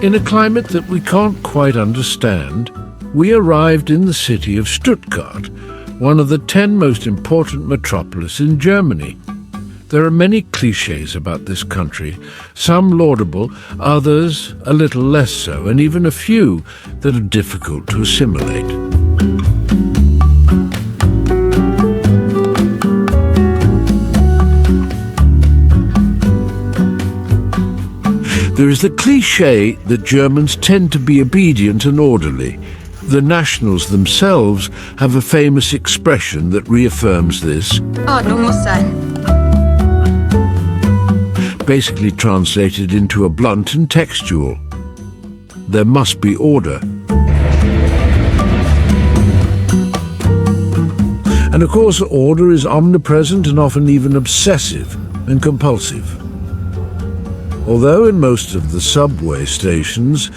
In a climate that we can't quite understand, we arrived in the city of Stuttgart, one of the 10 most important metropolises in Germany. There are many clichés about this country, some laudable, others a little less so, and even a few that are difficult to assimilate. There is the cliché that Germans tend to be obedient and orderly. The nationals themselves have a famous expression that reaffirms this. Ordnung muss sein. Basically translated into a blunt and textual. There must be order. And of course, order is omnipresent and often even obsessive and compulsive. Although in most of the subway stations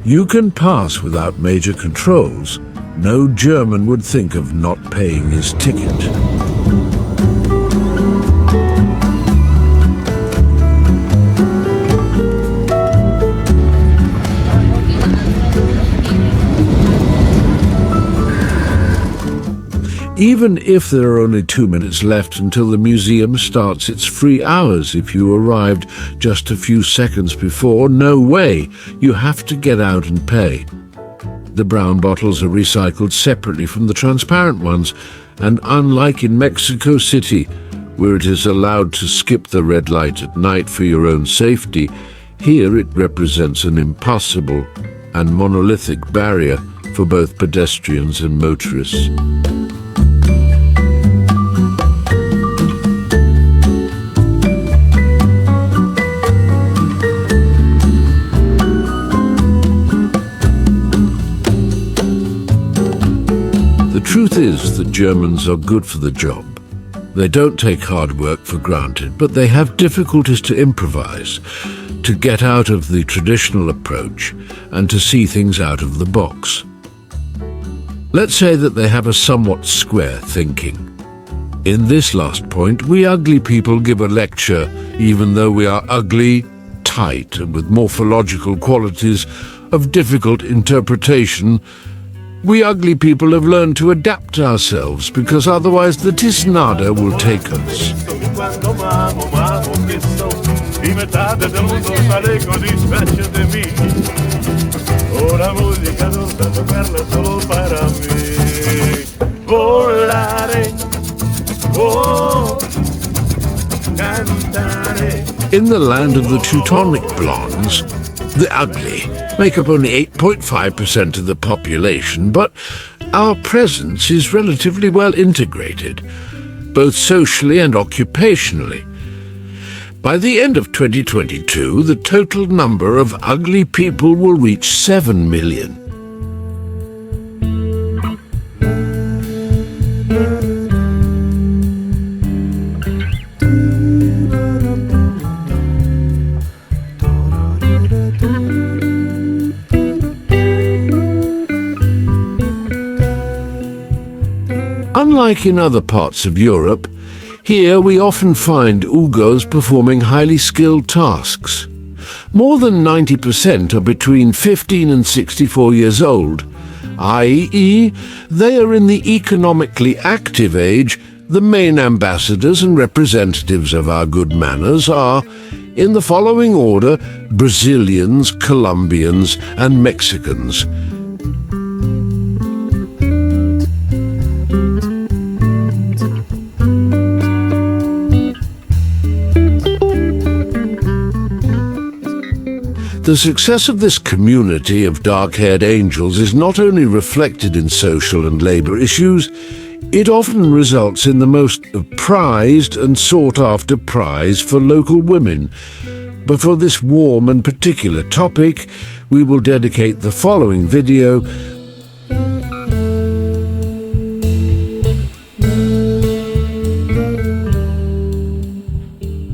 you can pass without major controls, no German would think of not paying his ticket. Even if there are only 2 minutes left until the museum starts its free hours, if you arrived just a few seconds before, no way, you have to get out and pay. The brown bottles are recycled separately from the transparent ones, and unlike in Mexico City, where it is allowed to skip the red light at night for your own safety, here it represents an impassable and monolithic barrier for both pedestrians and motorists. The truth is that Germans are good for the job. They don't take hard work for granted, but they have difficulties to improvise, to get out of the traditional approach, and to see things out of the box. Let's say that they have a somewhat square thinking. In this last point, we ugly people give a lecture, even though we are ugly, tight, and with morphological qualities of difficult interpretation. We ugly people have learned to adapt ourselves, because otherwise the Tisnada will take us. In the land of the Teutonic blondes, the ugly make up only 8.5% of the population, but our presence is relatively well integrated, both socially and occupationally. By the end of 2022, the total number of ugly people will reach 7 million. Unlike in other parts of Europe, here we often find Ugos performing highly skilled tasks. More than 90% are between 15 and 64 years old, i.e., they are in the economically active age. The main ambassadors and representatives of our good manners are, in the following order, Brazilians, Colombians, and Mexicans. The success of this community of dark-haired angels is not only reflected in social and labour issues, it often results in the most prized and sought-after prize for local women. But for this warm and particular topic, we will dedicate the following video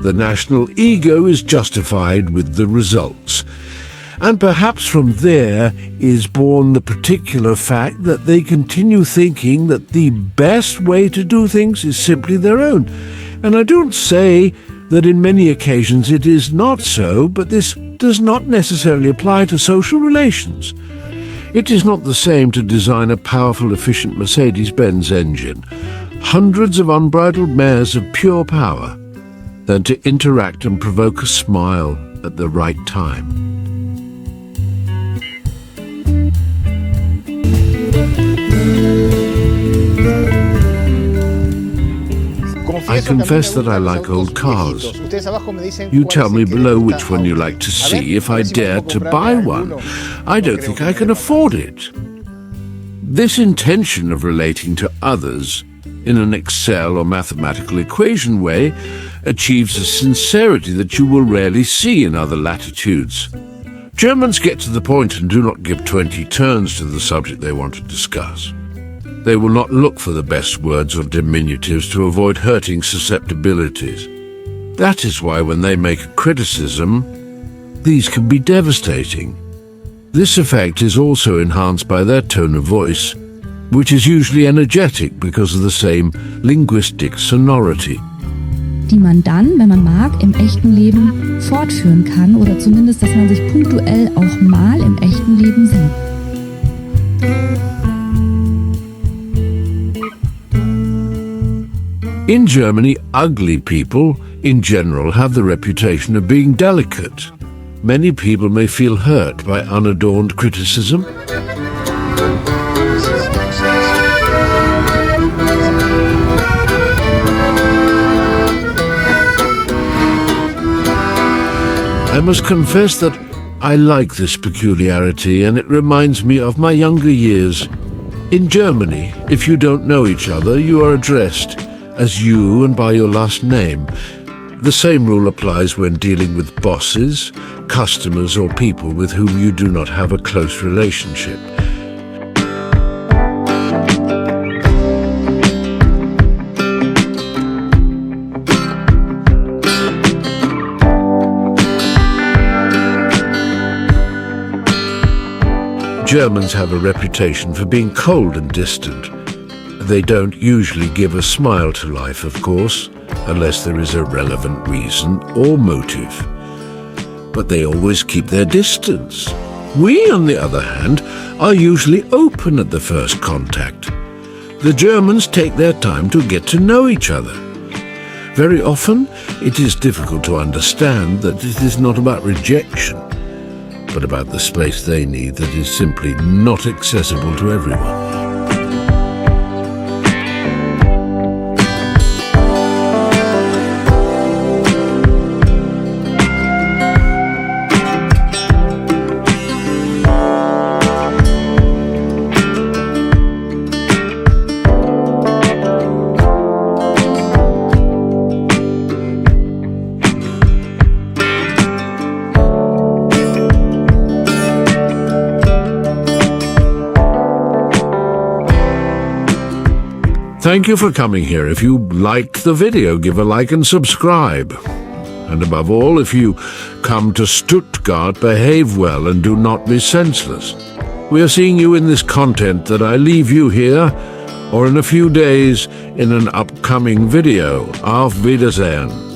The national ego is justified with the results. And perhaps from there is born the particular fact that they continue thinking that the best way to do things is simply their own. And I don't say that in many occasions it is not so, but this does not necessarily apply to social relations. It is not the same to design a powerful, efficient Mercedes-Benz engine, hundreds of unbridled mares of pure power, than to interact and provoke a smile at the right time. I confess that I like old cars. You tell me below which one you like to see if I dare to buy one. I don't think I can afford it. This intention of relating to others in an Excel or mathematical equation way achieves a sincerity that you will rarely see in other latitudes. Germans get to the point and do not give 20 turns to the subject they want to discuss. They will not look for the best words or diminutives to avoid hurting susceptibilities. That is why when they make a criticism, these can be devastating. This effect is also enhanced by their tone of voice, which is usually energetic because of the same linguistic sonority. Die man dann, wenn man mag, im echten Leben fortführen kann oder zumindest, dass man sich punktuell auch mal im echten Leben sieht. In Germany, ugly people, in general, have the reputation of being delicate. Many people may feel hurt by unadorned criticism. I must confess that I like this peculiarity, and it reminds me of my younger years. In Germany, if you don't know each other, you are addressed as you and by your last name. The same rule applies when dealing with bosses, customers, or people with whom you do not have a close relationship. Germans have a reputation for being cold and distant. They don't usually give a smile to life, of course, unless there is a relevant reason or motive. But they always keep their distance. We, on the other hand, are usually open at the first contact. The Germans take their time to get to know each other. Very often, it is difficult to understand that it is not about rejection, but about the space they need that is simply not accessible to everyone. Thank you for coming here. If you liked the video, give a like and subscribe. And above all, if you come to Stuttgart, behave well and do not be senseless. We are seeing you in this content that I leave you here, or in a few days in an upcoming video. Auf Wiedersehen.